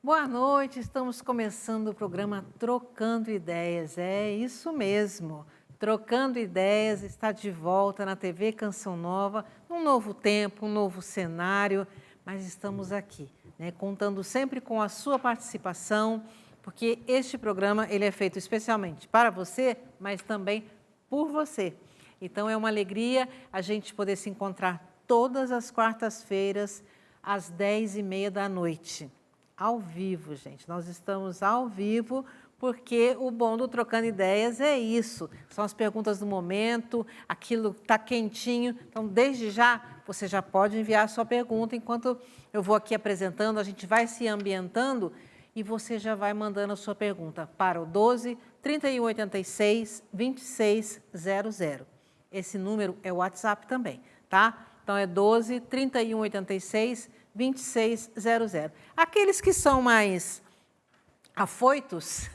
Boa noite, estamos começando o programa Trocando Ideias. É isso mesmo, Trocando Ideias está de volta na TV Canção Nova, um novo tempo, um novo cenário, mas estamos aqui, né, contando sempre com a sua participação, porque este programa ele é feito especialmente para você, mas também por você. Então é uma alegria a gente poder se encontrar todas as quartas-feiras às 10h30 da noite. Ao vivo, gente. Nós estamos ao vivo porque o bom do Trocando Ideias é isso. São as perguntas do momento, aquilo está quentinho. Então, desde já, você já pode enviar a sua pergunta. Enquanto eu vou aqui apresentando, a gente vai se ambientando e você já vai mandando a sua pergunta para o 12 3186 2600. Esse número é o WhatsApp também, tá? Então, é 12 3186 2600. Aqueles que são mais afoitos,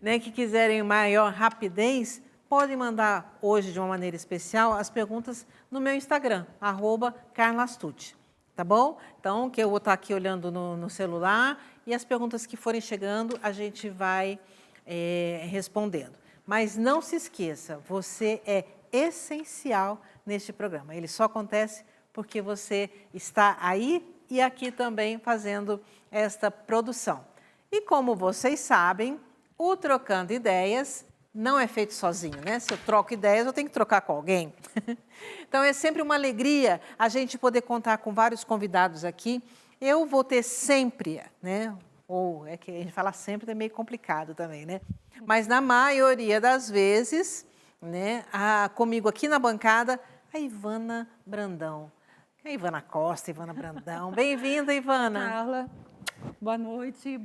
né, que quiserem maior rapidez, podem mandar hoje de uma maneira especial as perguntas no meu Instagram, @carlastucci, tá bom? Então, que eu vou estar aqui olhando no celular e as perguntas que forem chegando a gente vai respondendo. Mas não se esqueça, você é essencial neste programa. Ele só acontece porque você está aí e aqui também fazendo esta produção. E como vocês sabem, o Trocando Ideias não é feito sozinho, né? Se eu troco ideias, eu tenho que trocar com alguém. Então, é sempre uma alegria a gente poder contar com vários convidados aqui. Eu vou ter sempre, né? Ou é que a gente fala sempre, é meio complicado também, né? Mas na maioria das vezes, né? Comigo aqui na bancada, a Ivana Brandão. Ivana Costa, Ivana Brandão. Bem-vinda, Ivana. Carla, boa noite,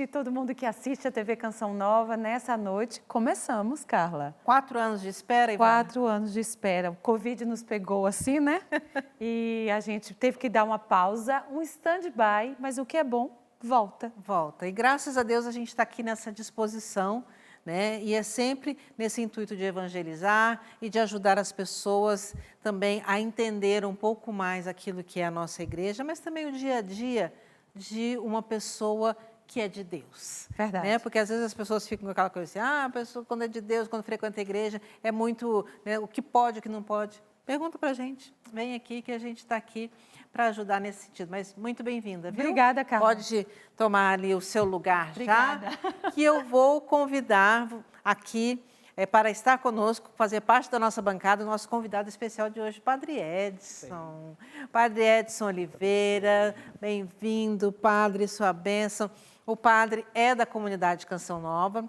todo mundo que assiste a TV Canção Nova. Nessa noite, começamos, Carla. 4 anos de espera, Ivana? 4 anos de espera. O Covid nos pegou assim, né? E a gente teve que dar uma pausa, um stand-by, mas o que é bom, volta. Volta. E graças a Deus a gente está aqui nessa disposição, né? E é sempre nesse intuito de evangelizar e de ajudar as pessoas também a entender um pouco mais aquilo que é a nossa igreja, mas também o dia a dia de uma pessoa que é de Deus. Verdade. Né? Porque às vezes as pessoas ficam com aquela coisa assim, a pessoa quando é de Deus, quando frequenta a igreja, é muito, né, o que pode, o que não pode. Pergunta para a gente, vem aqui que a gente está aqui para ajudar nesse sentido. Mas muito bem-vinda, viu? Obrigada, Carla. Pode tomar ali o seu lugar. Obrigada. Já, que eu vou convidar aqui para estar conosco, fazer parte da nossa bancada, o nosso convidado especial de hoje, Padre Edson. Sim. Padre Edson Oliveira, bem-vindo, Padre, sua bênção. O Padre é da comunidade Canção Nova.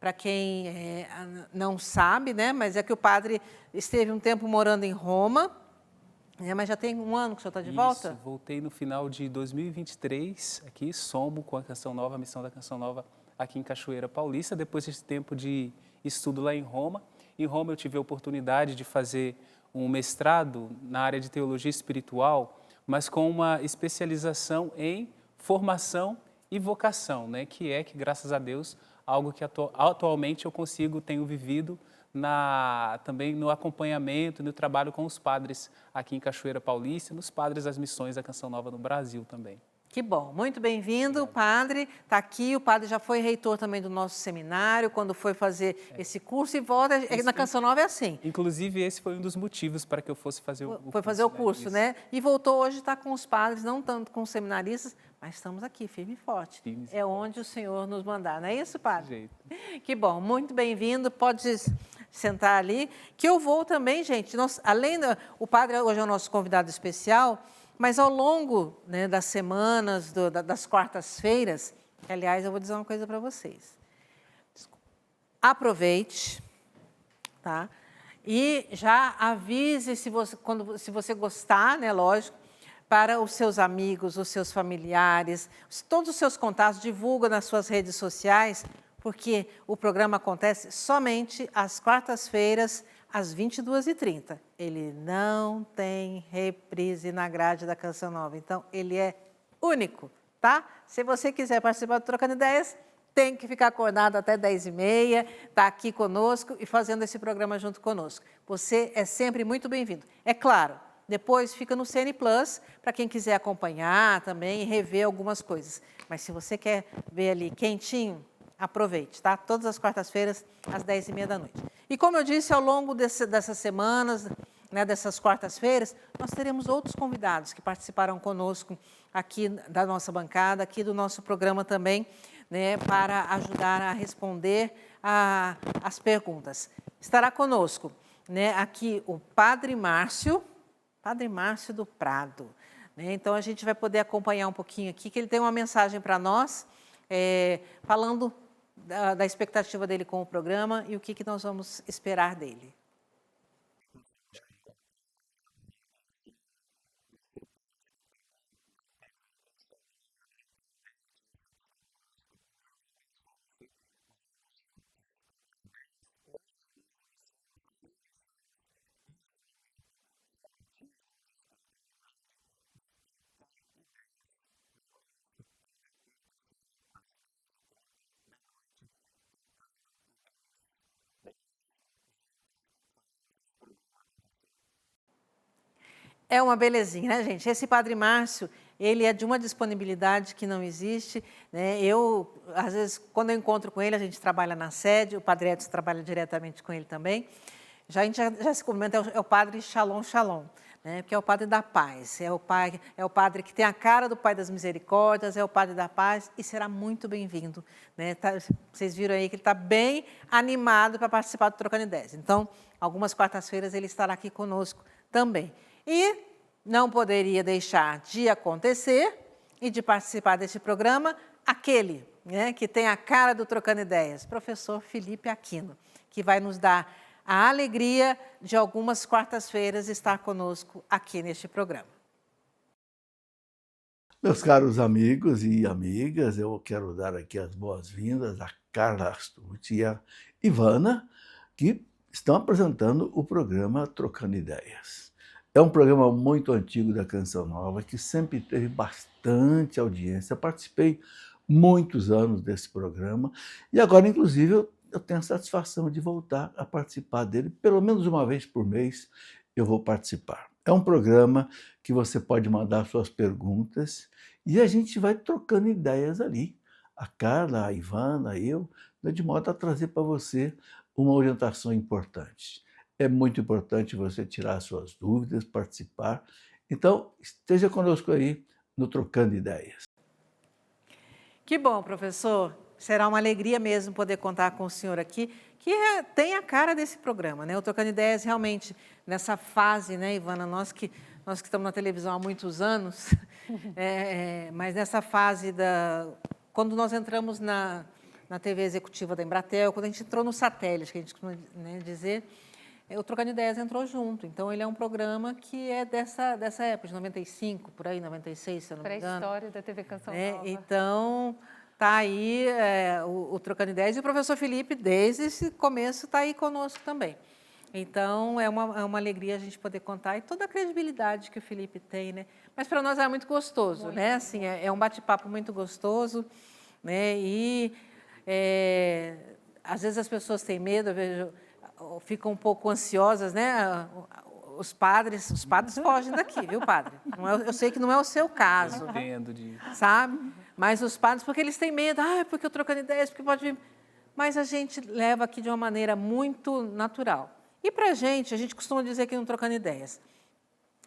Para quem não sabe, né? Mas é que o Padre esteve um tempo morando em Roma, mas já tem 1 ano que o senhor está de volta? Isso, voltei no final de 2023, aqui, somo com a Canção Nova, a missão da Canção Nova aqui em Cachoeira Paulista, depois desse tempo de estudo lá em Roma. Em Roma eu tive a oportunidade de fazer um mestrado na área de teologia espiritual, mas com uma especialização em formação e vocação, né? Que graças a Deus, algo que atualmente eu tenho vivido também no acompanhamento, no trabalho com os padres aqui em Cachoeira Paulista, nos padres das missões da Canção Nova no Brasil também. Que bom, muito bem-vindo, o Padre está aqui, o Padre já foi reitor também do nosso seminário, quando foi fazer esse curso e volta, na Canção Nova é assim. Inclusive, esse foi um dos motivos para que eu fosse fazer o curso. Foi fazer o curso, né? E voltou hoje, está com os padres, não tanto com os seminaristas, mas estamos aqui, firme e forte. É onde o Senhor nos mandar, não é isso, Padre? Que bom, muito bem-vindo, pode sentar ali, que eu vou também, gente, o Padre hoje é o nosso convidado especial, mas ao longo, né, das semanas, das quartas-feiras, aliás, eu vou dizer uma coisa para vocês. Aproveite, tá? E já avise se você gostar, né, lógico, para os seus amigos, os seus familiares, todos os seus contatos, divulga nas suas redes sociais, porque o programa acontece somente às quartas-feiras, às 22h30. Ele não tem reprise na grade da Canção Nova, então ele é único, tá? Se você quiser participar do Trocando Ideias, tem que ficar acordado até 10h30, tá aqui conosco e fazendo esse programa junto conosco. Você é sempre muito bem-vindo. É claro, depois fica no CN Plus, para quem quiser acompanhar também e rever algumas coisas. Mas se você quer ver ali quentinho, aproveite, tá? Todas as quartas-feiras, às 10h30 da noite. E como eu disse, ao longo dessas semanas, né, dessas quartas-feiras, nós teremos outros convidados que participarão conosco aqui da nossa bancada, aqui do nosso programa também, né, para ajudar a responder as perguntas. Estará conosco, né, aqui o Padre Márcio do Prado. Né? Então, a gente vai poder acompanhar um pouquinho aqui, que ele tem uma mensagem para nós, falando da expectativa dele com o programa e o que nós vamos esperar dele. É uma belezinha, né, gente? Esse Padre Márcio, ele é de uma disponibilidade que não existe, né? Eu, às vezes, quando eu encontro com ele, a gente trabalha na sede, o Padre Edson trabalha diretamente com ele também. A gente já se comenta, é o Padre Shalom Shalom, né? Porque é o Padre da Paz, é o Padre que tem a cara do Pai das Misericórdias, é o Padre da Paz e será muito bem-vindo, né? Vocês viram aí que ele está bem animado para participar do Trocando Ideias. Então, algumas quartas-feiras ele estará aqui conosco também. E não poderia deixar de acontecer e de participar deste programa aquele, né, que tem a cara do Trocando Ideias, professor Felipe Aquino, que vai nos dar a alegria de algumas quartas-feiras estar conosco aqui neste programa. Meus caros amigos e amigas, eu quero dar aqui as boas-vindas a Carla Astucci e a Ivana, que estão apresentando o programa Trocando Ideias. É um programa muito antigo da Canção Nova, que sempre teve bastante audiência. Participei muitos anos desse programa e agora, inclusive, eu tenho a satisfação de voltar a participar dele. Pelo menos uma vez por mês eu vou participar. É um programa que você pode mandar suas perguntas e a gente vai trocando ideias ali. A Carla, a Ivana, eu, de modo a trazer para você uma orientação importante. É muito importante você tirar suas dúvidas, participar. Então, esteja conosco aí no Trocando Ideias. Que bom, professor. Será uma alegria mesmo poder contar com o senhor aqui, que tem a cara desse programa, né? O Trocando Ideias realmente, nessa fase, né, Ivana, nós que estamos na televisão há muitos anos, mas nessa fase quando nós entramos na TV executiva da Embratel, quando a gente entrou no satélite, que a gente costuma, né, dizer, o Trocando Ideias entrou junto. Então, ele é um programa que é dessa época, de 95, por aí, 96, se eu não me engano. Pré-história da TV Canção Nova. Então, está aí o Trocando Ideias. E o professor Felipe, desde esse começo, está aí conosco também. Então, é uma alegria a gente poder contar. E toda a credibilidade que o Felipe tem, né? Mas, para nós, é muito gostoso, né? Assim, é um bate-papo muito gostoso, né? E, às vezes, as pessoas têm medo, eu vejo, ficam um pouco ansiosas, né? Os padres fogem daqui, viu, padre? Eu sei que não é o seu caso. Eu entendo disso. Sabe? Mas os padres, porque eles têm medo, porque eu Trocando Ideias, porque pode vir. Mas a gente leva aqui de uma maneira muito natural. E para a gente costuma dizer que no Trocando Ideias,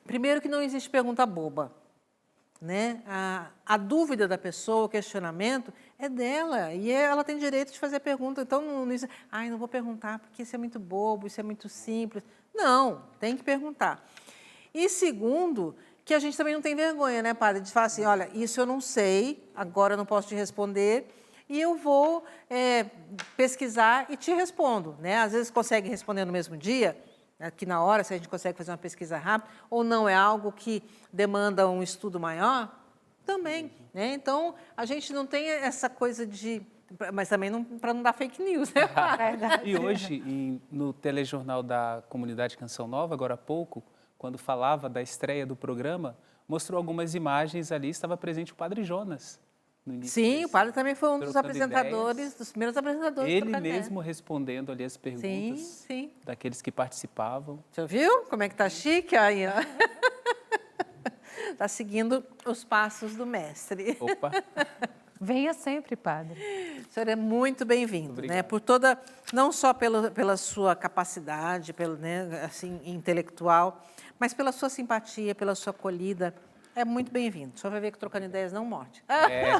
primeiro que não existe pergunta boba. Né? A dúvida da pessoa, o questionamento é dela e ela tem direito de fazer a pergunta. Então, não diz, não vou perguntar porque isso é muito bobo, isso é muito simples. Não, tem que perguntar. E segundo, que a gente também não tem vergonha, né, padre, de falar assim, olha, isso eu não sei, agora eu não posso te responder e eu vou pesquisar e te respondo. Né? Às vezes consegue responder no mesmo dia, aqui na hora, se a gente consegue fazer uma pesquisa rápida, ou não é algo que demanda um estudo maior, também. Né? Então, a gente não tem essa coisa de... Mas também para não dar fake news, né? E hoje, no telejornal da Comunidade Canção Nova, agora há pouco, quando falava da estreia do programa, mostrou algumas imagens ali, estava presente o Padre Jonas. no início Sim, desse o padre também foi um dos Trocando apresentadores, Ideias. dos primeiros apresentadores do Ele Trocando Ideias. mesmo respondendo ali as perguntas Sim. daqueles que participavam. Você viu como é que tá chique aí, ó? Tá seguindo os passos do mestre. Opa, Venha sempre, padre. O senhor é muito bem-vindo, né? Obrigado. Por toda, não só pela sua capacidade, né, assim, intelectual, mas pela sua simpatia, pela sua acolhida. É muito bem-vindo. O senhor vai ver que Trocando Ideias não morde. é,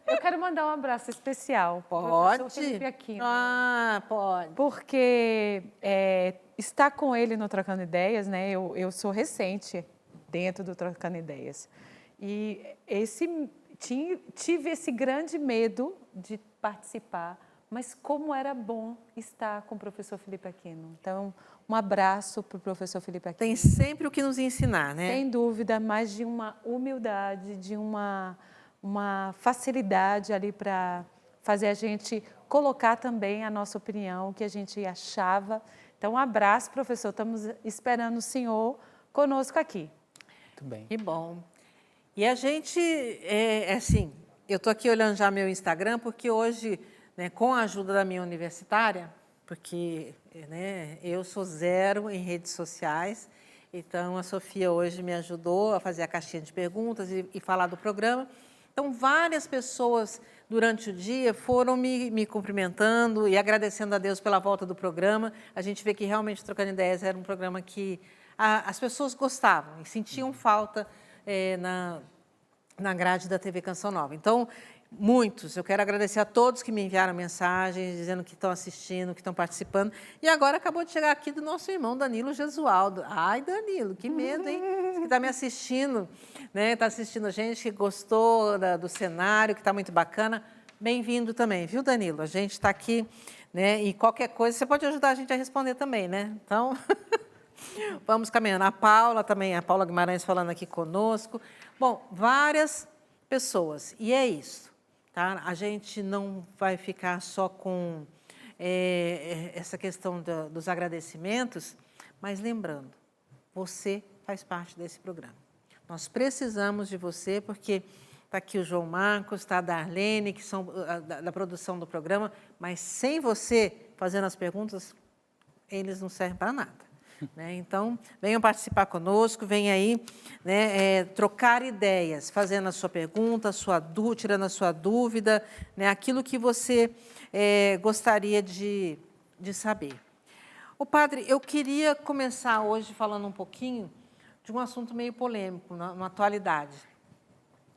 Eu quero mandar um abraço especial pro Pode? professor Felipe Aquino. Ah, pode. Porque estar com ele no Trocando Ideias, né? Eu sou recente dentro do Trocando Ideias. E tive esse grande medo de participar, mas como era bom estar com o professor Felipe Aquino. Então, um abraço para o professor Felipe Aquino. Tem sempre o que nos ensinar, né? Sem dúvida, mas de uma humildade, de uma facilidade ali para fazer a gente colocar também a nossa opinião, o que a gente achava. Então, um abraço, professor. Estamos esperando o senhor conosco aqui. muito bem. Que bom. E a gente, assim, eu estou aqui olhando já meu Instagram, porque hoje, né, com a ajuda da minha universitária, porque né, eu sou zero em redes sociais, então a Sofia hoje me ajudou a fazer a caixinha de perguntas e falar do programa. Então, várias pessoas durante o dia foram me cumprimentando e agradecendo a Deus pela volta do programa. A gente vê que realmente Trocando Ideias era um programa que as pessoas gostavam e sentiam falta na grade da TV Canção Nova. Então, muitos, eu quero agradecer a todos que me enviaram mensagens, dizendo que estão assistindo, que estão participando. E agora acabou de chegar aqui do nosso irmão Danilo Gesualdo. Ai, Danilo, que medo, hein? Que está me assistindo, né? Está assistindo a gente, que gostou do cenário, que está muito bacana. Bem-vindo também, viu, Danilo? A gente está aqui, né? E qualquer coisa, você pode ajudar a gente a responder também, né? Então... Vamos caminhando. A Paula também, a Paula Guimarães falando aqui conosco. Bom, várias pessoas. E é isso, tá? A gente não vai ficar só com essa questão dos agradecimentos, mas lembrando, você faz parte desse programa. Nós precisamos de você, porque está aqui o João Marcos, está a Darlene, que são da produção do programa, mas sem você fazendo as perguntas, eles não servem para nada. Né? Então, venham participar conosco, venham aí, né, trocar ideias, fazendo a sua pergunta, tirando a sua dúvida, né, aquilo que você gostaria de saber. Ô, padre, eu queria começar hoje falando um pouquinho de um assunto meio polêmico, na atualidade,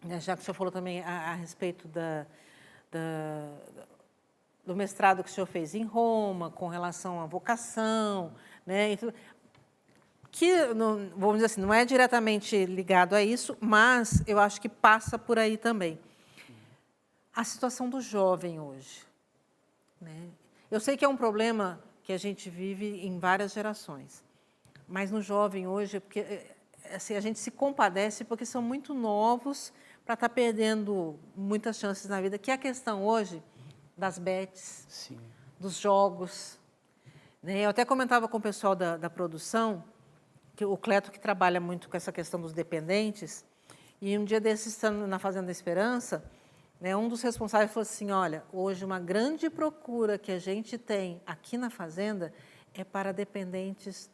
né, já que o senhor falou também a respeito do mestrado que o senhor fez em Roma, com relação à vocação, né, que, vamos dizer assim, não é diretamente ligado a isso, mas eu acho que passa por aí também. A situação do jovem hoje. Né? Eu sei que é um problema que a gente vive em várias gerações, mas no jovem hoje, porque, assim, a gente se compadece porque são muito novos para estar perdendo muitas chances na vida, que é a questão hoje das bets, Sim. dos jogos. Né? Eu até comentava com o pessoal da produção, que o Cleto, que trabalha muito com essa questão dos dependentes, e um dia desses, estando na Fazenda Esperança, né, um dos responsáveis falou assim, olha, hoje uma grande procura que a gente tem aqui na Fazenda é para dependentes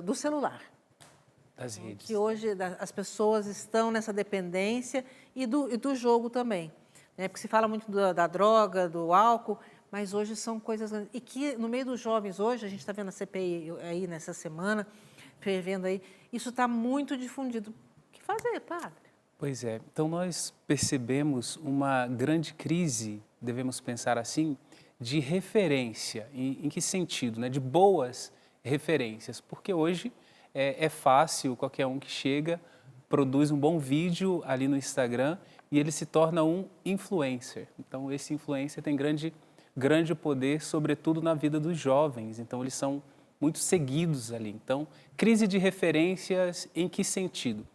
do celular. Das redes. Que hoje as pessoas estão nessa dependência e do jogo também. Né, porque se fala muito da droga, do álcool, mas hoje são coisas... E que no meio dos jovens hoje, a gente está vendo a CPI aí nessa semana, fervendo aí, isso está muito difundido. O que fazer, padre? Pois é. Então, nós percebemos uma grande crise, devemos pensar assim, de referência. Em que sentido? Né? De boas referências. Porque hoje é fácil, qualquer um que chega, produz um bom vídeo ali no Instagram e ele se torna um influencer. Então, esse influencer tem grande poder, sobretudo na vida dos jovens. Então, eles são muito seguidos ali. Então, crise de referências em que sentido?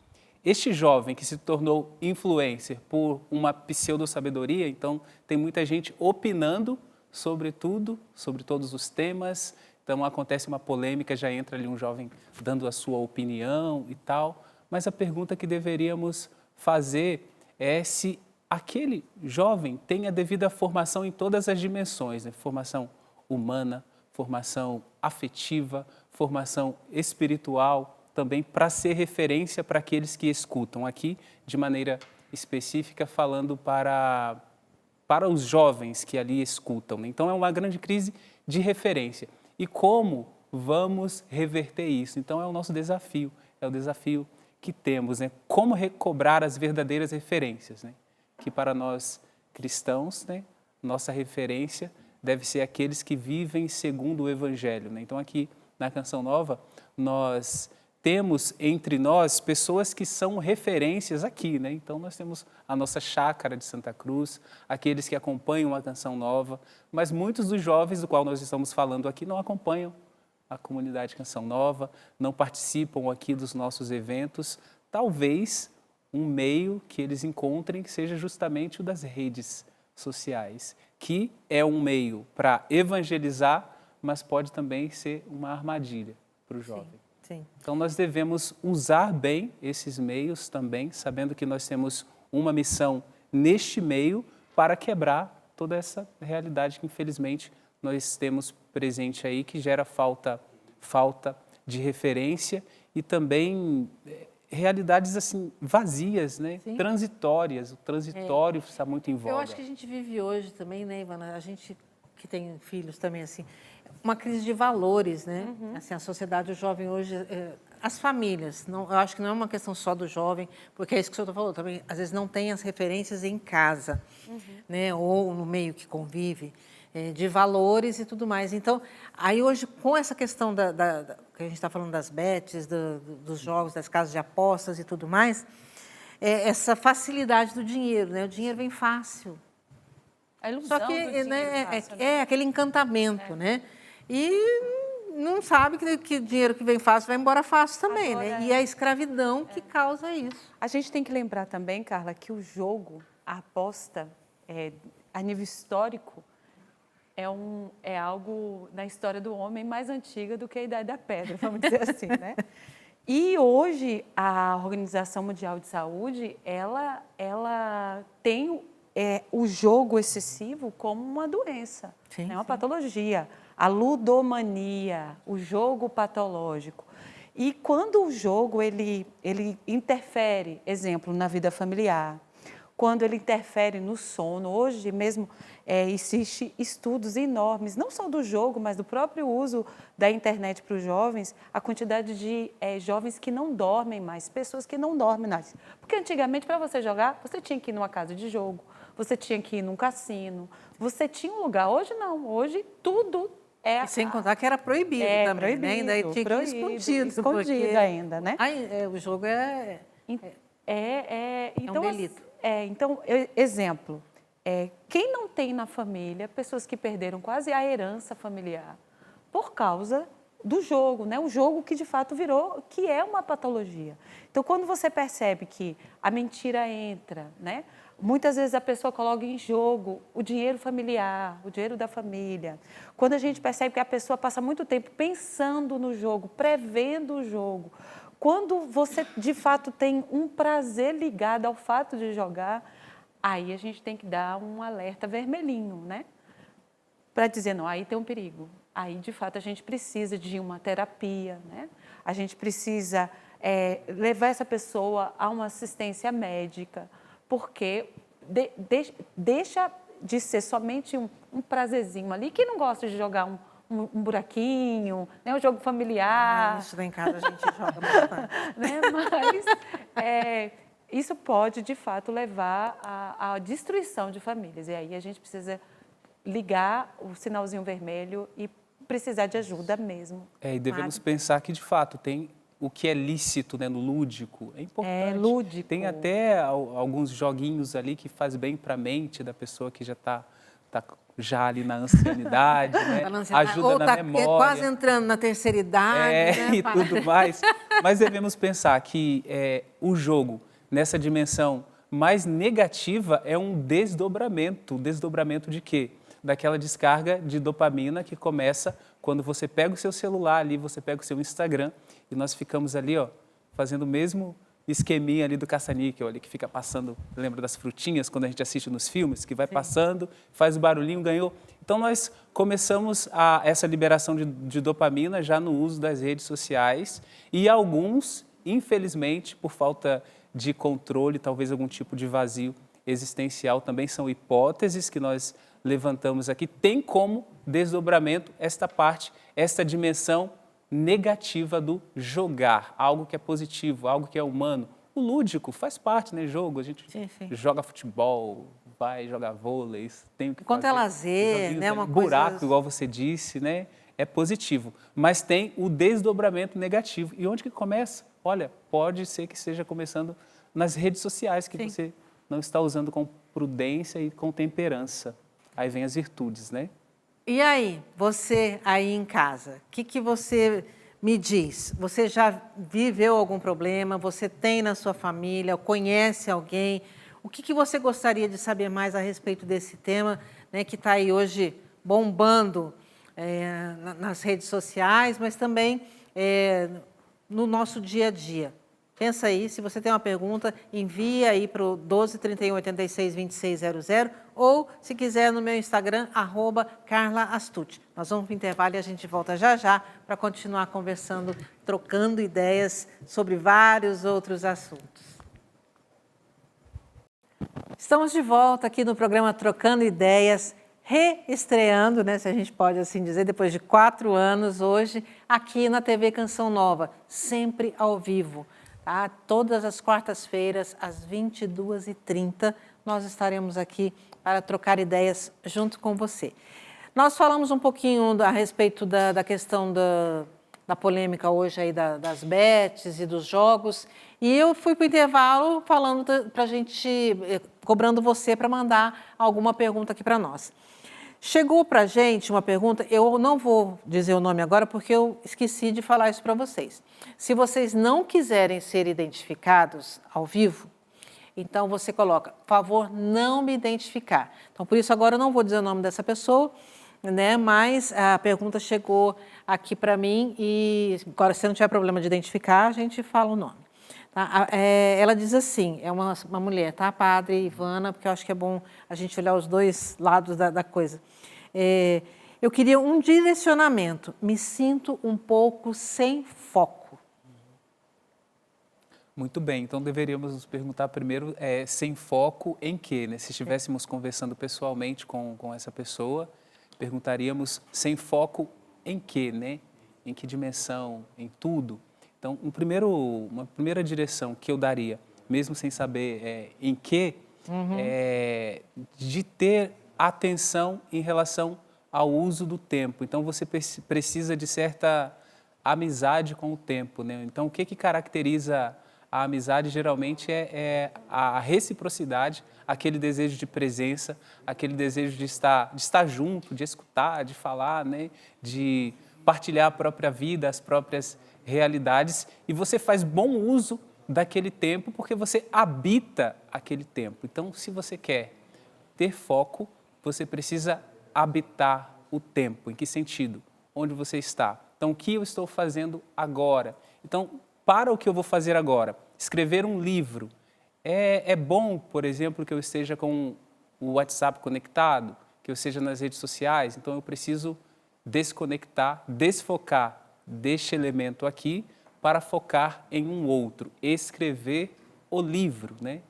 Este jovem que se tornou influencer por uma pseudo-sabedoria, então, tem muita gente opinando sobre tudo, sobre todos os temas. Então, acontece uma polêmica, já entra ali um jovem dando a sua opinião e tal. Mas a pergunta que deveríamos fazer é se aquele jovem tem a devida formação em todas as dimensões, né? Formação humana, formação afetiva, formação espiritual, também para ser referência para aqueles que escutam. Aqui, de maneira específica, falando para os jovens que ali escutam, né? Então, é uma grande crise de referência. E como vamos reverter isso? Então, é o nosso desafio, é o desafio que temos, né? Como recobrar as verdadeiras referências, né? Que para nós cristãos, né, nossa referência deve ser aqueles que vivem segundo o Evangelho, né? Então, aqui na Canção Nova, nós temos entre nós pessoas que são referências aqui, né? Então, nós temos a nossa chácara de Santa Cruz, aqueles que acompanham a Canção Nova, mas muitos dos jovens do qual nós estamos falando aqui não acompanham a comunidade Canção Nova, não participam aqui dos nossos eventos. Talvez um meio que eles encontrem que seja justamente o das redes sociais, que é um meio para evangelizar, mas pode também ser uma armadilha para o jovem. Sim. Então, nós devemos usar bem esses meios também, sabendo que nós temos uma missão neste meio para quebrar toda essa realidade que, infelizmente, nós temos presente aí, que gera falta de referência e também realidades assim vazias, né? Sim. Transitórias. O transitório está muito em voga. Eu acho que a gente vive hoje também, né, Ivana? A gente que tem filhos também, assim, uma crise de valores, né? Assim, a sociedade, o jovem hoje, as famílias, não, eu acho que não é uma questão só do jovem, porque é isso que o senhor falou também, às vezes não tem as referências em casa, né? Ou no meio que convive, de valores e tudo mais. Então, aí hoje, com essa questão que a gente está falando das bets, dos jogos, das casas de apostas e tudo mais, essa facilidade do dinheiro, né? O dinheiro vem fácil. A ilusão Só do que dinheiro né, fácil, é aquele encantamento, né? E não sabe que dinheiro que vem fácil vai embora fácil também, Agora, né? E é a escravidão que causa isso. A gente tem que lembrar também, Carla, que o jogo, a aposta, a nível histórico, é algo na história do homem mais antiga do que a Idade da Pedra, vamos dizer assim, né? E hoje a Organização Mundial de Saúde, ela tem o jogo excessivo como uma doença, Sim, né? Uma sim. patologia, a ludomania, o jogo patológico. E quando o jogo ele interfere, exemplo, na vida familiar, quando ele interfere no sono, hoje mesmo existem estudos enormes, não só do jogo, mas do próprio uso da internet para os jovens, a quantidade de jovens que não dormem mais, pessoas que não dormem mais. Porque antigamente, para você jogar, você tinha que ir numa casa de jogo, você tinha que ir num cassino, você tinha um lugar. Hoje não, hoje tudo E sem contar que era proibido também, proibido, né? Ainda tinha que ir proibido, escondido. escondido porque ainda, né? o jogo Então, um delito. Então, exemplo, quem não tem na família pessoas que perderam quase a herança familiar por causa do jogo, né? O jogo que de fato virou, que é uma patologia. Então, quando você percebe que a mentira entra, né? Muitas vezes a pessoa coloca em jogo o dinheiro familiar, o dinheiro da família. Quando a gente percebe que a pessoa passa muito tempo pensando no jogo, prevendo o jogo, quando você de fato tem um prazer ligado ao fato de jogar, aí a gente tem que dar um alerta vermelhinho, né? Para dizer, não, aí tem um perigo. Aí, de fato, a gente precisa de uma terapia, né? A gente precisa levar essa pessoa a uma assistência médica, porque deixa de ser somente um prazerzinho ali. Quem não gosta de jogar um buraquinho, né? Um jogo familiar. Isso lá em casa a gente joga bastante. Né? Mas isso pode, de fato, levar à destruição de famílias. E aí a gente precisa ligar o sinalzinho vermelho e precisar de ajuda mesmo. E devemos pensar que, de fato, tem o que é lícito, né, no lúdico. É importante. Lúdico. Tem até alguns joguinhos ali que faz bem para a mente da pessoa que já está já ali na ancianidade, né? Ajuda ou na memória. Quase entrando na terceira idade, né? E tudo mais. Mas devemos pensar que o jogo, nessa dimensão mais negativa, é um desdobramento. Desdobramento de quê? Daquela descarga de dopamina que começa quando você pega o seu celular ali, você pega o seu Instagram e nós ficamos ali, ó, fazendo o mesmo esqueminha ali do caça-níquel, ali que fica passando, lembra das frutinhas quando a gente assiste nos filmes, que vai passando, faz o barulhinho, ganhou. Então nós começamos essa liberação de dopamina já no uso das redes sociais e alguns, infelizmente, por falta de controle, talvez algum tipo de vazio existencial, também são hipóteses que nós levantamos aqui, tem como desdobramento esta parte, esta dimensão negativa do jogar, algo que é positivo, algo que é humano. O lúdico faz parte, né? Jogo, a gente joga futebol, vai jogar vôlei, tem o que Quanto é lazer, né? Uma buraco, coisa... igual você disse, né? É positivo, mas tem o desdobramento negativo. E onde que começa? Olha, pode ser que esteja começando nas redes sociais, que você não está usando com prudência e com temperança. Aí vem as virtudes, né? E aí, você aí em casa, o que você me diz? Você já viveu algum problema? Você tem na sua família? Conhece alguém? O que você gostaria de saber mais a respeito desse tema, né, que está aí hoje bombando nas redes sociais, mas também no nosso dia a dia? Pensa aí, se você tem uma pergunta, envia aí para o 12 31 86 26 00 ou, se quiser, no meu Instagram, @CarlaAstucci. Nós vamos para o intervalo e a gente volta já já para continuar conversando, trocando ideias sobre vários outros assuntos. Estamos de volta aqui no programa Trocando Ideias, reestreando, né, se a gente pode assim dizer, depois de 4 anos hoje, aqui na TV Canção Nova, sempre ao vivo. Tá? Todas as quartas-feiras, às 22h30, nós estaremos aqui para trocar ideias junto com você. Nós falamos um pouquinho a respeito da questão da polêmica hoje aí das bets e dos jogos, e eu fui para o intervalo falando para a gente, cobrando você para mandar alguma pergunta aqui para nós. Chegou para a gente uma pergunta, eu não vou dizer o nome agora porque eu esqueci de falar isso para vocês. Se vocês não quiserem ser identificados ao vivo, então você coloca, por favor, não me identificar. Então, por isso agora eu não vou dizer o nome dessa pessoa, né? Mas a pergunta chegou aqui para mim e agora, se não tiver problema de identificar, a gente fala o nome. Tá? Ela diz assim, é uma mulher, tá, Padre Ivana, porque eu acho que é bom a gente olhar os dois lados da coisa. Eu queria um direcionamento, me sinto um pouco sem foco. Muito bem, então deveríamos nos perguntar primeiro, sem foco em quê? Né? Se estivéssemos conversando pessoalmente com essa pessoa, perguntaríamos sem foco em quê, né? Em que dimensão, em tudo. Então, uma primeira direção que eu daria, mesmo sem saber em que, é de ter atenção em relação ao uso do tempo. Então, você precisa de certa amizade com o tempo, né? Então, o que caracteriza a amizade geralmente é a reciprocidade, aquele desejo de presença, aquele desejo de estar junto, de escutar, de falar, né? De partilhar a própria vida, as próprias realidades, e você faz bom uso daquele tempo porque você habita aquele tempo. Então, se você quer ter foco, você precisa habitar o tempo. Em que sentido? Onde você está? Então, o que eu estou fazendo agora? Então, para o que eu vou fazer agora? Escrever um livro. É bom, por exemplo, que eu esteja com o WhatsApp conectado, que eu esteja nas redes sociais, então eu preciso desconectar, desfocar deste elemento aqui para focar em um outro, escrever o livro, né?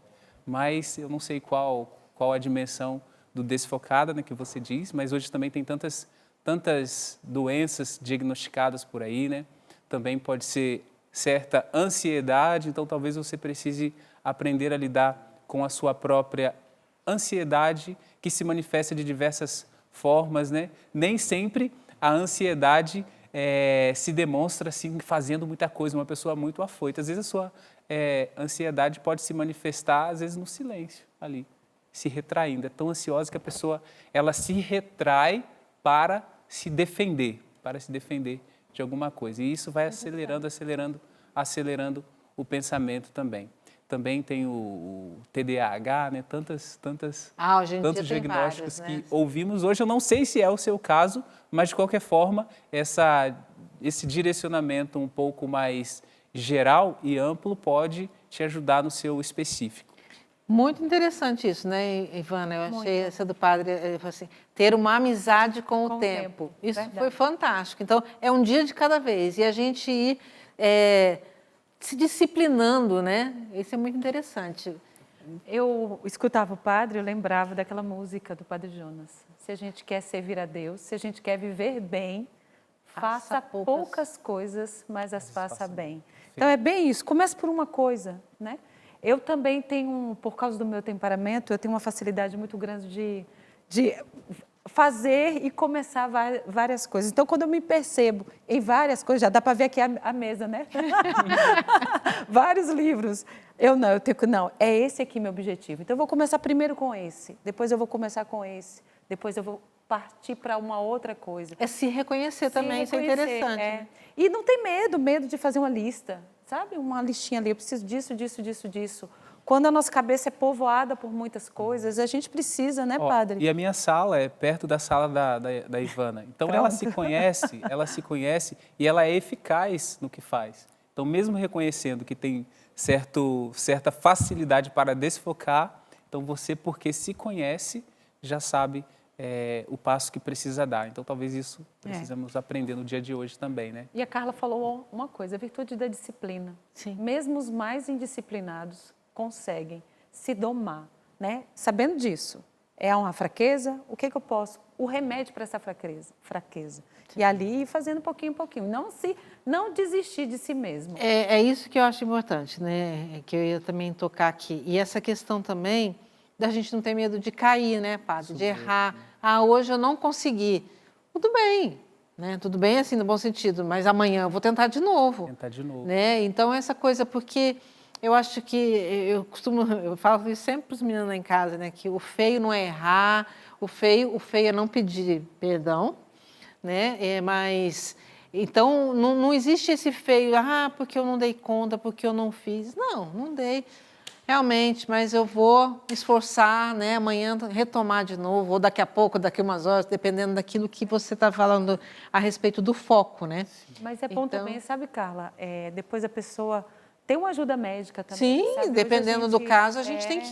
Mas eu não sei qual a dimensão do desfocada, né, que você diz, mas hoje também tem tantas doenças diagnosticadas por aí, né? Também pode ser certa ansiedade, então talvez você precise aprender a lidar com a sua própria ansiedade, que se manifesta de diversas formas, né? Nem sempre a ansiedade se demonstra assim, fazendo muita coisa, uma pessoa muito afoita. Às vezes a sua ansiedade pode se manifestar, às vezes no silêncio, ali, se retraindo. É tão ansiosa que a pessoa ela se retrai para se defender de alguma coisa. E isso vai acelerando o pensamento também. Também tem o TDAH, né? Tantos diagnósticos vários, né? que ouvimos hoje. Eu não sei se é o seu caso, mas de qualquer forma, esse direcionamento um pouco mais geral e amplo pode te ajudar no seu específico. Muito interessante isso, né, Ivana? Eu achei essa do padre, ele falou assim, ter uma amizade com o tempo. Isso Verdade. foi fantástico. Então, é um dia de cada vez. E a gente ir se disciplinando, né? Isso é muito interessante. Eu escutava o padre, eu lembrava daquela música do Padre Jonas. Se a gente quer servir a Deus, se a gente quer viver bem, faça poucas coisas, mas as faça bem. Então é bem isso, comece por uma coisa, né? Eu também tenho, por causa do meu temperamento, eu tenho uma facilidade muito grande de fazer e começar várias coisas. Então, quando eu me percebo em várias coisas, já dá para ver aqui a mesa, né? Vários livros. Não, é esse aqui meu objetivo. Então, eu vou começar primeiro com esse, depois eu vou começar com esse, depois eu vou partir para uma outra coisa. É se reconhecer também, isso é interessante. Né? E não tem medo de fazer uma lista, sabe? Uma listinha ali, eu preciso disso, disso, disso, disso. Quando a nossa cabeça é povoada por muitas coisas, a gente precisa, né, padre? E a minha sala é perto da sala da Ivana. Então, ela se conhece e ela é eficaz no que faz. Então, mesmo reconhecendo que tem certa facilidade para desfocar, então você, porque se conhece, já sabe o passo que precisa dar. Então, talvez isso precisamos aprender no dia de hoje também, né? E a Carla falou uma coisa, a virtude da disciplina. Sim. Mesmo os mais indisciplinados conseguem se domar, né? Sabendo disso. É uma fraqueza, o que eu posso? O remédio para essa fraqueza. Sim. E ali ir fazendo pouquinho em pouquinho. Não desistir de si mesmo. É isso que eu acho importante, né? Que eu ia também tocar aqui. E essa questão também da gente não ter medo de cair, né, padre? De errar. Hoje eu não consegui. Tudo bem, né? Tudo bem, assim, no bom sentido, mas amanhã eu vou tentar de novo. Né? Então, essa coisa, porque eu acho que, eu falo isso sempre para os meninos lá em casa, né? Que o feio não é errar, o feio é não pedir perdão, né? Mas, então, não existe esse feio, porque eu não dei conta, porque eu não fiz. Não dei. Realmente, mas eu vou esforçar, né, amanhã retomar de novo, ou daqui a pouco, daqui umas horas, dependendo daquilo que você está falando a respeito do foco, né? Mas é bom também, sabe, Carla, depois a pessoa tem uma ajuda médica também. Sim, sabe? dependendo do caso, a gente tem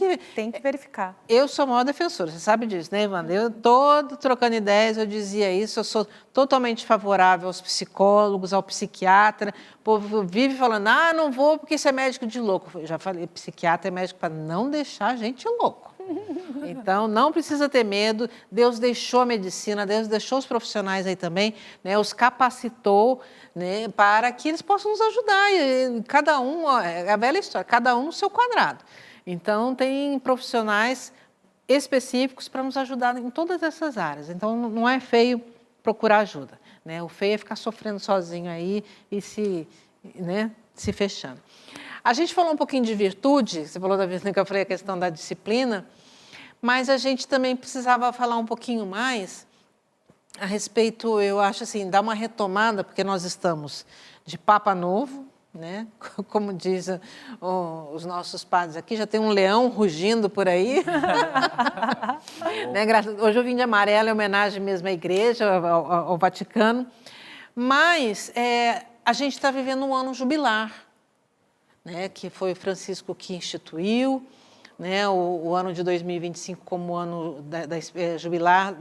que verificar. Eu sou a maior defensora, você sabe disso, né, Ivana? Eu todo trocando ideias, eu dizia isso, eu sou totalmente favorável aos psicólogos, ao psiquiatra. O povo vive falando, não vou porque isso é médico de louco. Eu já falei, psiquiatra é médico para não deixar a gente louco. Então, não precisa ter medo, Deus deixou a medicina, Deus deixou os profissionais aí também, né, os capacitou, né, para que eles possam nos ajudar. E cada um, é a velha história, cada um no seu quadrado. Então, tem profissionais específicos para nos ajudar em todas essas áreas. Então, não é feio procurar ajuda, né? O feio é ficar sofrendo sozinho aí e se fechando. A gente falou um pouquinho de virtude, você falou da virtude que eu falei, a questão da disciplina, mas a gente também precisava falar um pouquinho mais a respeito, eu acho assim, dar uma retomada, porque nós estamos de Papa Novo, né? Como dizem os nossos padres aqui, já tem um leão rugindo por aí. Né? Hoje eu vim de amarelo, em homenagem mesmo à igreja, ao Vaticano, mas a gente está vivendo um ano jubilar, né? Que foi o Francisco que instituiu, né? O ano de 2025 como ano jubilar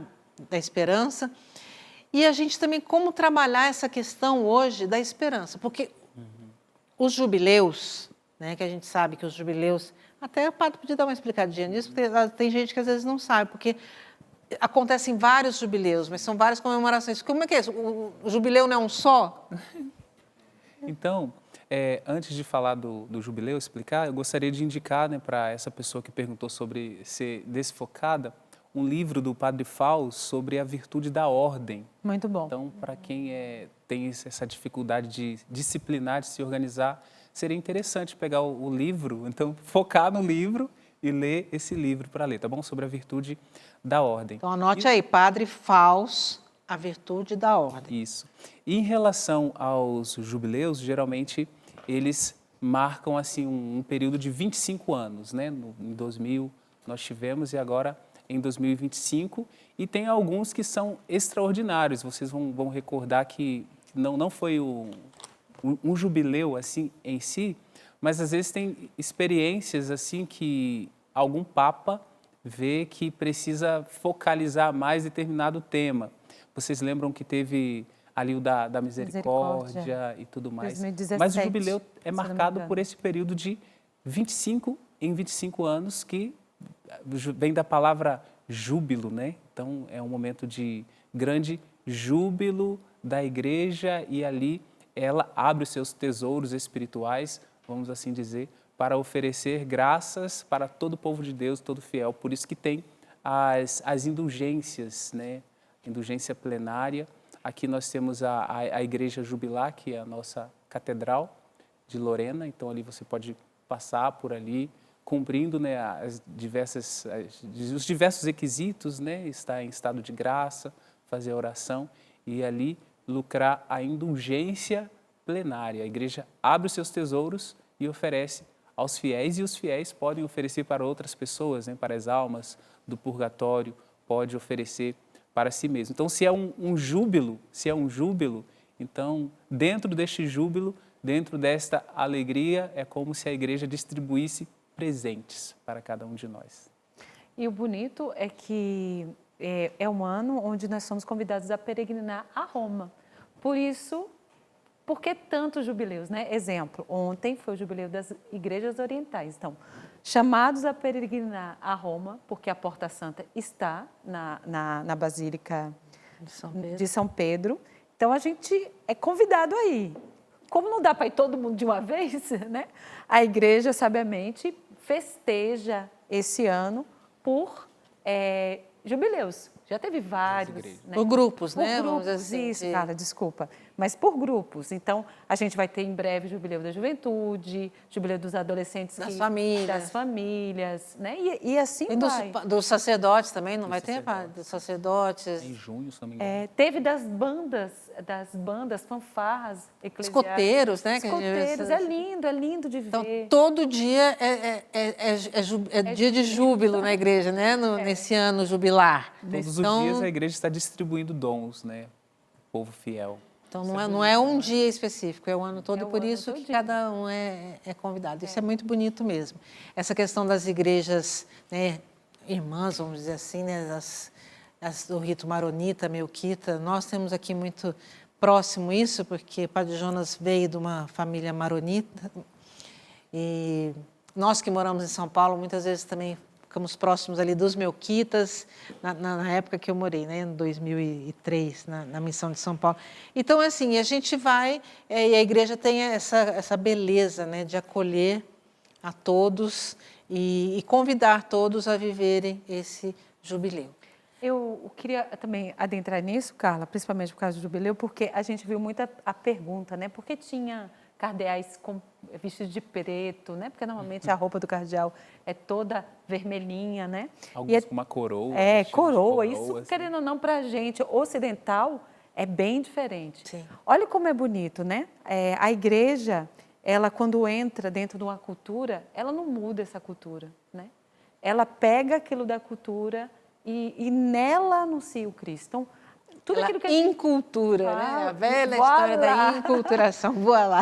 da esperança. E a gente também, como trabalhar essa questão hoje da esperança, porque os jubileus, né, que a gente sabe que os jubileus, até o padre podia dar uma explicadinha nisso, porque tem gente que às vezes não sabe, porque acontecem vários jubileus, mas são várias comemorações. Como é que é isso? O jubileu não é um só? Então, antes de falar do jubileu, explicar, eu gostaria de indicar, né, para essa pessoa que perguntou sobre ser desfocada, um livro do Padre Fausto sobre a virtude da ordem. Muito bom. Então, para quem tem essa dificuldade de disciplinar, de se organizar, seria interessante pegar o livro, então focar no livro e ler esse livro para ler, tá bom? Sobre a virtude da ordem. Então, anote aí, Padre Fausto, a virtude da ordem. Isso. E em relação aos jubileus, geralmente eles marcam assim um período de 25 anos, né? Em 2000 nós tivemos e agora em 2025, e tem alguns que são extraordinários. Vocês vão recordar que não foi um jubileu assim em si, mas às vezes tem experiências assim que algum papa vê que precisa focalizar mais determinado tema. Vocês lembram que teve ali o da misericórdia e tudo mais. 2017, mas o jubileu é se não me marcado engano. por esse período de 25 em 25 anos, que vem da palavra júbilo, né? Então é um momento de grande júbilo da igreja e ali ela abre os seus tesouros espirituais, vamos assim dizer, para oferecer graças para todo o povo de Deus, todo fiel. Por isso que tem as indulgências, né? Indulgência plenária. Aqui nós temos a Igreja Jubilar, que é a nossa catedral de Lorena. Então ali você pode passar por ali, cumprindo, né, os diversos requisitos, né? Estar em estado de graça, fazer a oração e ali lucrar a indulgência plenária. A igreja abre os seus tesouros e oferece aos fiéis, e os fiéis podem oferecer para outras pessoas, né, para as almas do purgatório, pode oferecer para si mesmo. Então, se é um júbilo, então, dentro deste júbilo, dentro desta alegria, é como se a igreja distribuísse presentes para cada um de nós. E o bonito é que é um ano onde nós somos convidados a peregrinar a Roma. Por que tantos jubileus, né? Exemplo, ontem foi o jubileu das igrejas orientais. Então, chamados a peregrinar a Roma, porque a Porta Santa está na Basílica de São Pedro. Então, a gente é convidado a ir. Como não dá para ir todo mundo de uma vez, né? A igreja, sabiamente, festeja esse ano por jubileus. Já teve vários. Né? Por grupos, né? Por Vamos grupos, dizer assim, isso, Carla, desculpa. Mas por grupos. Então, a gente vai ter em breve o Jubileu da Juventude, Jubileu dos Adolescentes. Das famílias. Das famílias, né? E assim e vai. Dos sacerdotes também, não vai ter? Dos sacerdotes. Em junho, se não me engano. Teve das bandas, fanfarras eclesiásticas. Escoteiros, né? Escoteiros, é lindo de ver. Então, todo dia é dia de júbilo na igreja, né? Nesse ano jubilar. Todos os dias a igreja está distribuindo dons, né? O povo fiel. Então, não é um dia específico, é o ano todo, por isso que dia. cada um é convidado. Isso é muito bonito mesmo. Essa questão das igrejas, né, irmãs, vamos dizer assim, né, as do rito maronita, melquita, nós temos aqui muito próximo isso, porque Padre Jonas veio de uma família maronita e nós que moramos em São Paulo, muitas vezes também ficamos próximos ali dos melquitas, na época que eu morei, né, em 2003, na missão de São Paulo. Então, assim, a gente vai, e a igreja tem essa beleza, né, de acolher a todos e convidar todos a viverem esse jubileu. Eu queria também adentrar nisso, Carla, principalmente por causa do jubileu, porque a gente viu muito a pergunta, né, por que tinha cardeais vestidos de preto, né? Porque normalmente a roupa do cardeal é toda vermelhinha, né? Alguns com uma coroa. Coroa. Isso, assim, querendo ou não, para a gente ocidental, é bem diferente. Sim. Olha como é bonito, né? A igreja, ela quando entra dentro de uma cultura, ela não muda essa cultura, né? Ela pega aquilo da cultura e nela anuncia o Cristo. Então, tudo aquilo que incultura, né? A velha história da inculturação. Voa lá.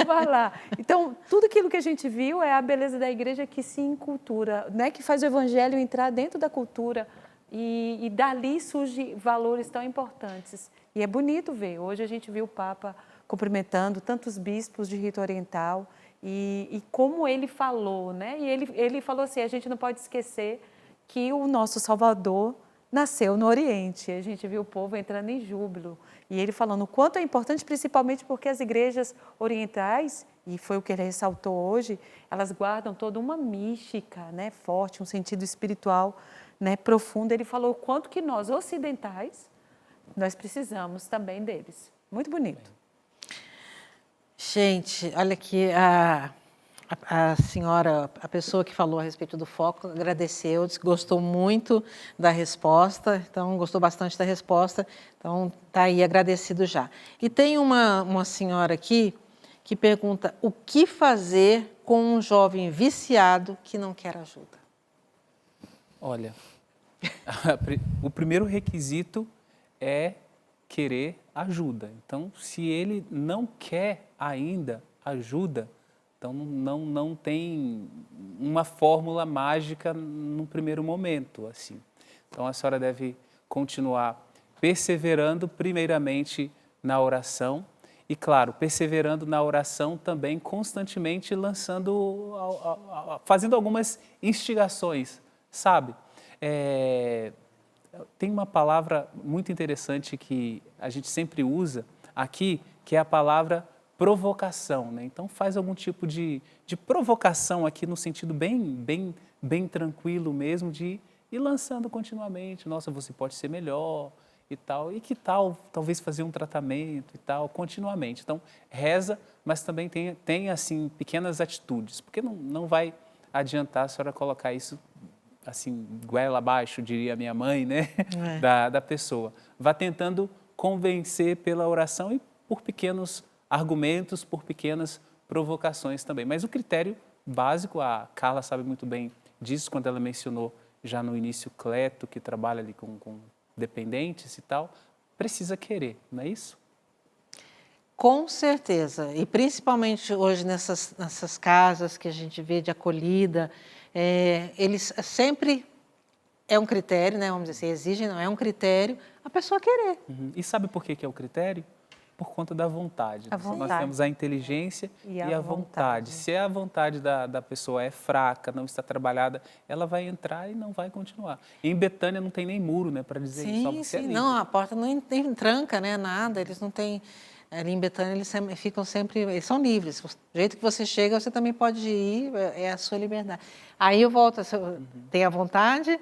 Vai lá. Então, tudo aquilo que a gente viu é a beleza da igreja que se incultura, né? Que faz o evangelho entrar dentro da cultura e dali surgem valores tão importantes. E é bonito ver. Hoje a gente viu o Papa cumprimentando tantos bispos de rito oriental e como ele falou, né? E ele falou assim, a gente não pode esquecer que o nosso Salvador nasceu no Oriente. A gente viu o povo entrando em júbilo. E ele falando o quanto é importante, principalmente porque as igrejas orientais, e foi o que ele ressaltou hoje, elas guardam toda uma mística, né, forte, um sentido espiritual, né, profundo. Ele falou o quanto que nós, ocidentais, nós precisamos também deles. Muito bonito. Gente, olha aqui, a senhora, a pessoa que falou a respeito do foco, agradeceu, disse que gostou muito da resposta, então gostou bastante da resposta, então está aí agradecido já. E tem uma senhora aqui que pergunta o que fazer com um jovem viciado que não quer ajuda? Olha, o primeiro requisito é querer ajuda. Então, se ele não quer ainda ajuda. Então, não tem uma fórmula mágica no primeiro momento, assim. Então, a senhora deve continuar perseverando, primeiramente, na oração. E, claro, perseverando na oração também, constantemente fazendo algumas instigações, sabe? Tem uma palavra muito interessante que a gente sempre usa aqui, que é a palavra provocação, né? Então faz algum tipo de provocação aqui no sentido bem tranquilo mesmo, de ir lançando continuamente, nossa, você pode ser melhor e tal, e que tal talvez fazer um tratamento e tal, continuamente. Então reza, mas também tem assim pequenas atitudes, porque não vai adiantar a senhora colocar isso assim, goela abaixo, diria a minha mãe, né? Da pessoa. Vá tentando convencer pela oração e por pequenos argumentos, por pequenas provocações também. Mas o critério básico, a Carla sabe muito bem disso, quando ela mencionou já no início Cleto, que trabalha ali com dependentes e tal, precisa querer, não é isso? Com certeza, e principalmente hoje nessas casas que a gente vê de acolhida, eles sempre é um critério, né? Vamos dizer assim, exigem, não é um critério, a pessoa querer. Uhum. E sabe por que é o critério? Por conta da vontade. Nós temos a inteligência e a vontade. Se a vontade da pessoa é fraca, não está trabalhada, ela vai entrar e não vai continuar. Em Betânia não tem nem muro, né, para dizer isso, só você é livre. Não, a porta não tem tranca, né, nada, eles não têm... Ali em Betânia eles ficam sempre, eles são livres. Do jeito que você chega, você também pode ir, é a sua liberdade. Aí eu volto, tem a vontade,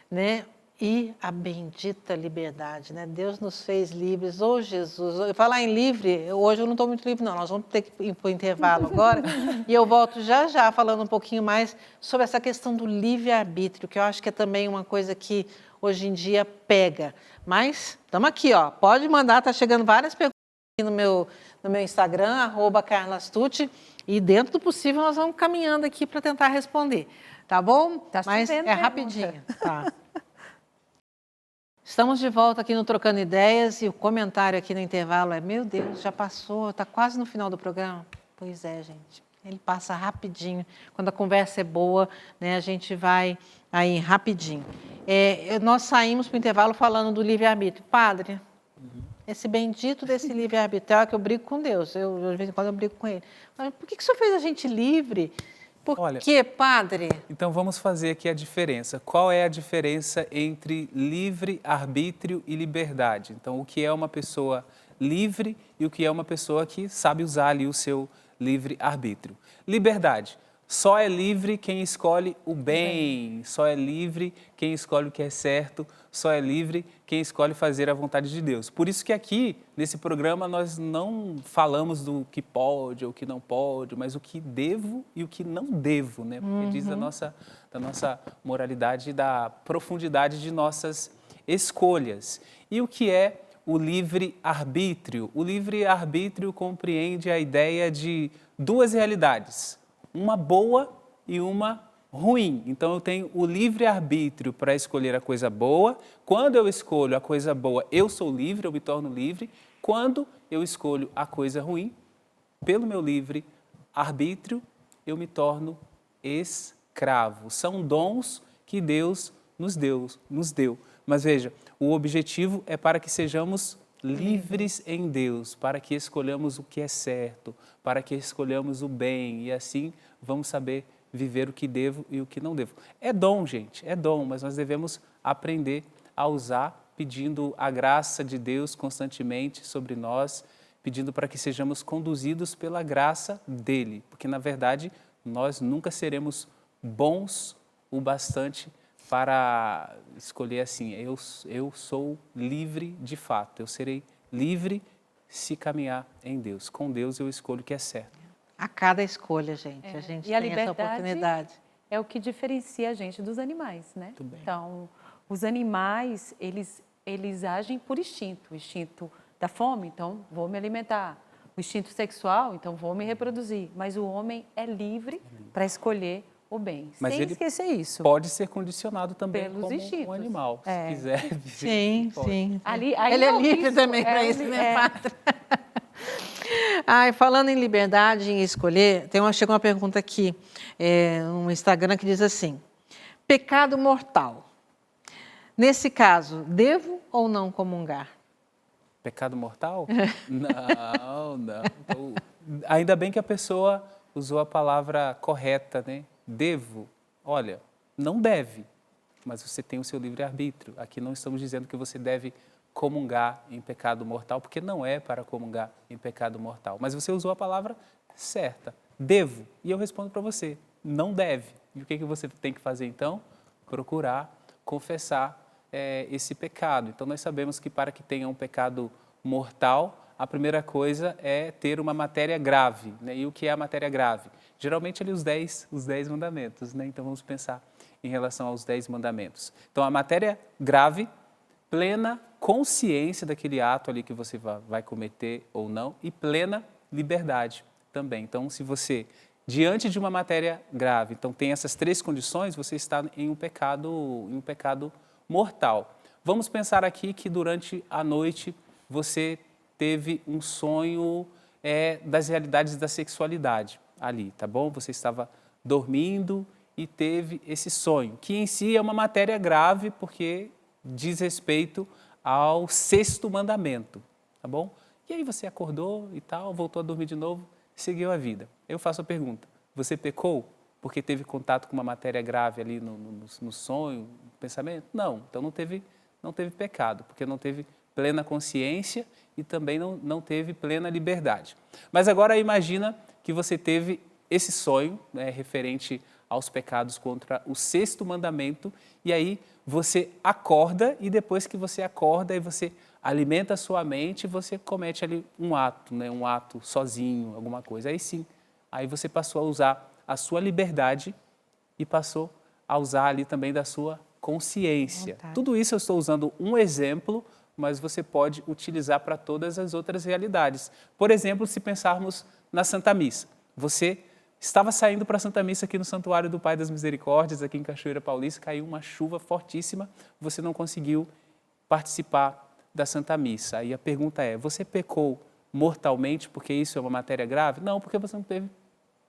né? E a bendita liberdade, né? Deus nos fez livres, ô Jesus. Falar em livre, hoje eu não estou muito livre, não. Nós vamos ter que ir para o intervalo agora. E eu volto já falando um pouquinho mais sobre essa questão do livre-arbítrio, que eu acho que é também uma coisa que hoje em dia pega. Mas estamos aqui, ó. Pode mandar, está chegando várias perguntas no meu Instagram, @carlastucci, e dentro do possível nós vamos caminhando aqui para tentar responder, tá bom? Tá Mas chovendo, rapidinho, tá? Estamos de volta aqui no Trocando Ideias e o comentário aqui no intervalo é: meu Deus, já passou, está quase no final do programa? Pois é, gente, ele passa rapidinho. Quando a conversa é boa, né, a gente vai aí rapidinho. Nós saímos para o intervalo falando do livre-arbítrio. Padre, esse bendito desse livre-arbítrio, que eu brigo com Deus, de vez em quando eu brigo com ele. Mas por que o senhor fez a gente livre? Por quê, padre? Então vamos fazer aqui a diferença. Qual é a diferença entre livre-arbítrio e liberdade? Então o que é uma pessoa livre e o que é uma pessoa que sabe usar ali o seu livre-arbítrio? Liberdade. Só é livre quem escolhe o bem, só é livre quem escolhe o que é certo, só é livre quem escolhe fazer a vontade de Deus. Por isso que aqui, nesse programa, nós não falamos do que pode ou que não pode, mas o que devo e o que não devo, né? Porque diz da nossa moralidade e da profundidade de nossas escolhas. E o que é o livre-arbítrio? O livre-arbítrio compreende a ideia de duas realidades, uma boa e uma ruim. Então eu tenho o livre-arbítrio para escolher a coisa boa. Quando eu escolho a coisa boa, eu sou livre, eu me torno livre. Quando eu escolho a coisa ruim, pelo meu livre-arbítrio, eu me torno escravo. São dons que Deus nos deu. Mas veja, o objetivo é para que sejamos livres em Deus, para que escolhamos o que é certo, para que escolhamos o bem e assim vamos saber viver o que devo e o que não devo. É dom, gente, é dom, mas nós devemos aprender a usar, pedindo a graça de Deus constantemente sobre nós, pedindo para que sejamos conduzidos pela graça dele, porque na verdade nós nunca seremos bons o bastante para escolher assim, eu sou livre de fato, eu serei livre se caminhar em Deus. Com Deus eu escolho o que é certo. A cada escolha, gente, a gente tem essa oportunidade. É o que diferencia a gente dos animais, né? Então, os animais, eles agem por instinto. O instinto da fome, então vou me alimentar. O instinto sexual, então vou me reproduzir. Mas o homem é livre para escolher o bem, mas sem ele esquecer isso. Pode ser condicionado também pelos como instintos. Um animal, se quiser. Sim. Ali ele é livre risco, também para isso, né, padre? Ai, falando em liberdade em escolher, chegou uma pergunta aqui no Instagram que diz assim: pecado mortal. Nesse caso, devo ou não comungar? Pecado mortal? Não. Então, ainda bem que a pessoa usou a palavra correta, né? Devo. Olha, não deve, mas você tem o seu livre-arbítrio. Aqui não estamos dizendo que você deve comungar em pecado mortal, porque não é para comungar em pecado mortal. Mas você usou a palavra certa, devo. E eu respondo para você, não deve. E o que você tem que fazer então? Procurar confessar esse pecado. Então nós sabemos que para que tenha um pecado mortal, a primeira coisa é ter uma matéria grave. Né? E o que é a matéria grave? Geralmente ali os 10 mandamentos. Né? Então vamos pensar em relação aos 10 mandamentos. Então a matéria grave, plena consciência daquele ato ali que você vai cometer ou não e plena liberdade também. Então, se você, diante de uma matéria grave, então tem essas 3 condições, você está em um pecado mortal. Vamos pensar aqui que durante a noite você teve um sonho das realidades da sexualidade ali, tá bom? Você estava dormindo e teve esse sonho, que em si é uma matéria grave porque diz respeito ao 6º mandamento, tá bom? E aí você acordou e tal, voltou a dormir de novo, seguiu a vida. Eu faço a pergunta, você pecou porque teve contato com uma matéria grave ali no sonho, no pensamento? Não, então não teve pecado, porque não teve plena consciência e também não teve plena liberdade. Mas agora imagina que você teve esse sonho, né, referente aos pecados contra o 6º mandamento, e aí você acorda e depois que você acorda e você alimenta a sua mente, você comete ali um ato, né, um ato sozinho, alguma coisa. Aí sim, aí você passou a usar a sua liberdade e passou a usar ali também da sua consciência. Vontade. Tudo isso eu estou usando um exemplo, mas você pode utilizar para todas as outras realidades. Por exemplo, se pensarmos na Santa Missa. Você estava saindo para a Santa Missa aqui no Santuário do Pai das Misericórdias, aqui em Cachoeira Paulista, caiu uma chuva fortíssima, você não conseguiu participar da Santa Missa. Aí a pergunta é, você pecou mortalmente porque isso é uma matéria grave? Não, porque você não teve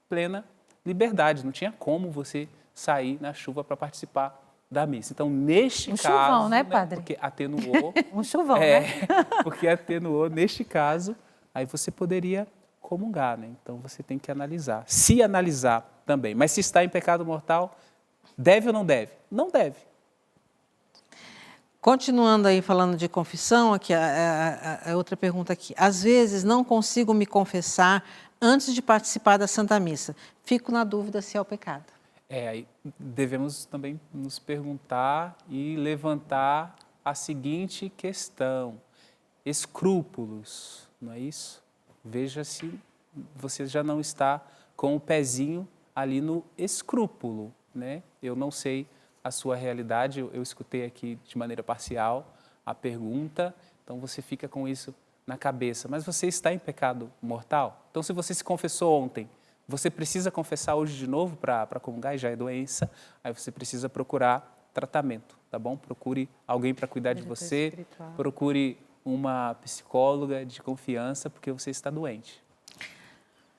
plena liberdade, não tinha como você sair na chuva para participar da missa. Então, neste caso... chuvão, né, padre? Porque atenuou... Um chuvão, né? Porque atenuou, neste caso, aí você poderia comungar, né? Então, você tem que analisar. Se analisar também. Mas se está em pecado mortal, deve ou não deve? Não deve. Continuando aí falando de confissão, aqui a outra pergunta aqui. Às vezes não consigo me confessar antes de participar da Santa Missa. Fico na dúvida se é o pecado. Aí devemos também nos perguntar e levantar a seguinte questão. Escrúpulos, não é isso? Veja se você já não está com o pezinho ali no escrúpulo, né? Eu não sei a sua realidade, eu escutei aqui de maneira parcial a pergunta, então você fica com isso na cabeça. Mas você está em pecado mortal? Então, se você se confessou ontem, você precisa confessar hoje de novo para comungar, e já é doença, aí você precisa procurar tratamento, tá bom? Procure alguém para cuidar de você, espiritual. procure uma psicóloga de confiança, porque você está doente.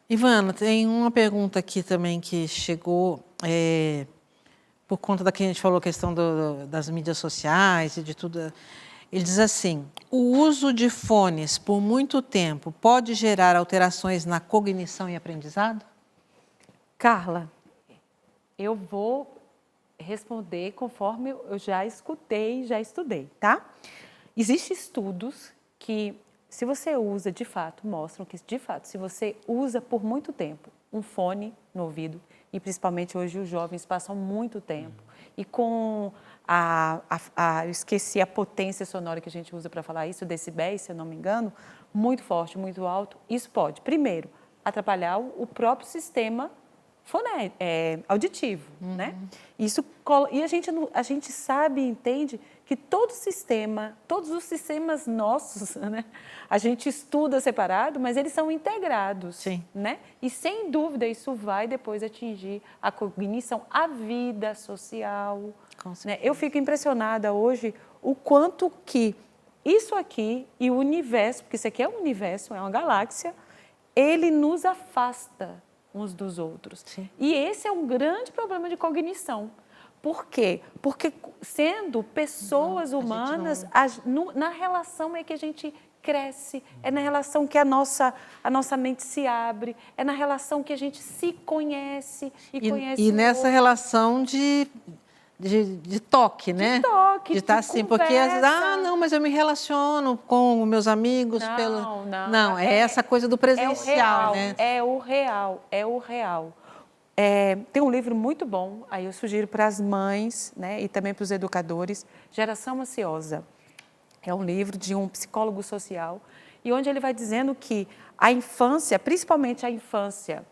Ivana, tem uma pergunta aqui também que chegou por conta da que a gente falou, a questão das mídias sociais e de tudo. Ele diz assim, o uso de fones por muito tempo pode gerar alterações na cognição e aprendizado? Carla, eu vou responder conforme eu já escutei, já estudei, tá? Existem estudos que, se você usa de fato, mostram que de fato, se você usa por muito tempo um fone no ouvido, e principalmente hoje os jovens passam muito tempo, e com eu esqueci a potência sonora que a gente usa para falar isso, decibéis, se eu não me engano, muito forte, muito alto, isso pode, primeiro, atrapalhar o próprio sistema auditivo, né? Isso, e a gente sabe e entende que todos os sistemas nossos, né? A gente estuda separado, mas eles são integrados. Sim. Né? E sem dúvida isso vai depois atingir a cognição, a vida social. Né? Eu fico impressionada hoje o quanto que isso aqui e o universo, porque isso aqui é um universo, é uma galáxia, ele nos afasta uns dos outros. Sim. E esse é um grande problema de cognição. Por quê? Porque sendo pessoas humanas, na relação é que a gente cresce, é na relação que a nossa mente se abre, é na relação que a gente se conhece e conhece E o nessa outro. relação de toque, né? De toque, de estar de assim, porque às vezes, conversa. não, mas eu me relaciono com meus amigos pelo... Não, é essa coisa do presencial, né? É o real. Tem um livro muito bom, aí eu sugiro para as mães, né, e também para os educadores, Geração Ansiosa. É um livro de um psicólogo social, e onde ele vai dizendo que a infância, principalmente a infância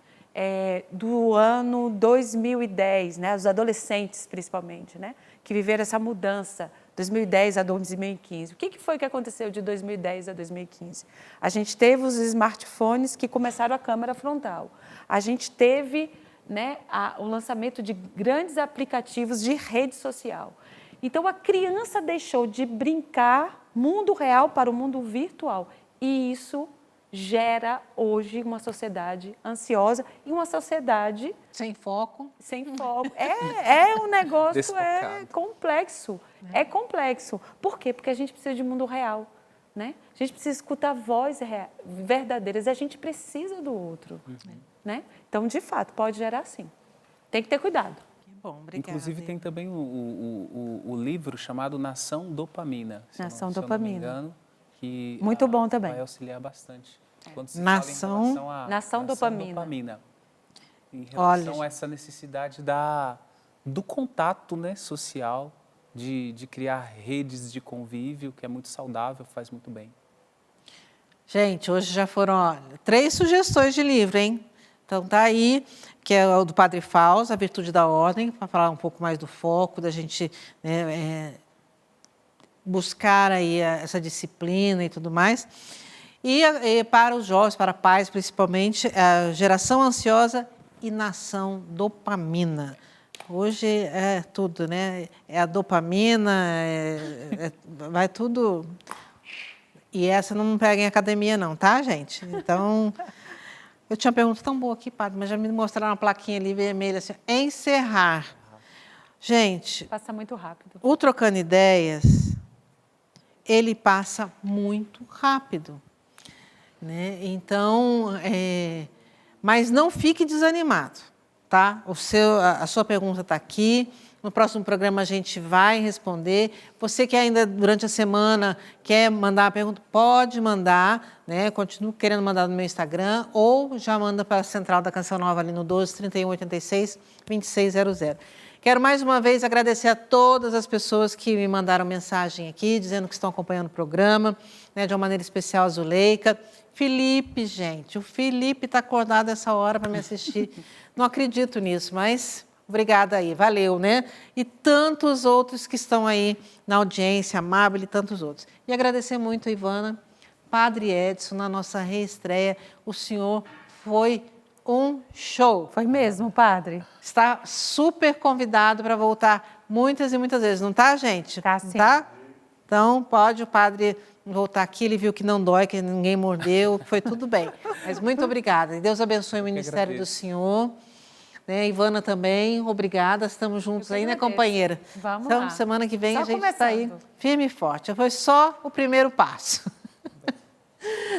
do ano 2010, né, os adolescentes principalmente, né, que viveram essa mudança, 2010 a 2015. O que foi que aconteceu de 2010 a 2015? A gente teve os smartphones que começaram a câmera frontal. A gente teve, né, o lançamento de grandes aplicativos de rede social. Então, a criança deixou de brincar mundo real para o mundo virtual. E isso gera, hoje, uma sociedade ansiosa e uma sociedade... Sem foco. Sem foco. Um negócio Desfocado. complexo. É complexo. Por quê? Porque a gente precisa de mundo real, né? A gente precisa escutar vozes verdadeiras. A gente precisa do outro, né? Então, de fato, pode gerar sim. Tem que ter cuidado. Que bom, obrigada. Inclusive, tem também o livro chamado Nação Dopamina. Nação se eu Dopamina. não me engano, que Muito bom também. vai auxiliar bastante. Quando se Nação- fala em relação à Nação Dopamina. Em relação Olha, a essa necessidade do contato, né, social, de criar redes de convívio, que é muito saudável, faz muito bem. gente, hoje já foram 3 sugestões de livro, hein? Então tá aí, que é o do Padre Fausto, A Virtude da Ordem, para falar um pouco mais do foco, da gente, né, buscar aí essa disciplina e tudo mais. E para os jovens, para pais principalmente, a Geração Ansiosa e Nação Dopamina. Hoje é tudo, né? É a dopamina, vai tudo... E essa não pega em academia não, tá, gente? Então, eu tinha uma pergunta tão boa aqui, padre, mas já me mostraram uma plaquinha ali vermelha, assim, encerrar. Gente, Passa muito rápido. o Trocando Ideias, ele passa muito rápido, né? Então, mas não fique desanimado, tá? A sua pergunta está aqui. No próximo programa a gente vai responder. Você que ainda durante a semana quer mandar uma pergunta, pode mandar, né? Continuo querendo mandar no meu Instagram ou já manda para a Central da Canção Nova ali no 12 31 86 2600. Quero mais uma vez agradecer a todas as pessoas que me mandaram mensagem aqui, dizendo que estão acompanhando o programa, né? De uma maneira especial a Zuleika. Felipe, gente, o Felipe está acordado essa hora para me assistir. Não acredito nisso, mas... Obrigada aí, valeu, né? E tantos outros que estão aí na audiência, Amável e tantos outros. E agradecer muito a Ivana, Padre Edson, na nossa reestreia. O senhor foi um show. Foi mesmo, padre? Está super convidado para voltar muitas e muitas vezes, não tá, gente? Tá, Não sim. tá? Então, pode o padre voltar aqui, ele viu que não dói, que ninguém mordeu, que foi tudo bem. Mas muito obrigada. E Deus abençoe o ministério do senhor. Né, Ivana também, obrigada. Estamos juntos aí, né, agradeço. companheira? Vamos Então, lá. semana que vem Só a gente está aí começando. firme e forte. Foi só o primeiro passo.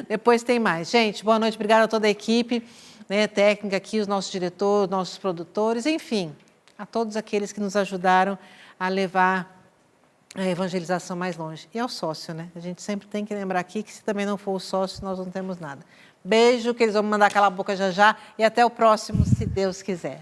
Depois tem mais. Gente, boa noite, obrigada a toda a equipe, né, técnica aqui, os nossos diretores, nossos produtores, enfim, a todos aqueles que nos ajudaram a levar a evangelização mais longe. E ao sócio, né? A gente sempre tem que lembrar aqui que se também não for o sócio, nós não temos nada. Beijo, que eles vão mandar calar a boca já já e até o próximo, se Deus quiser.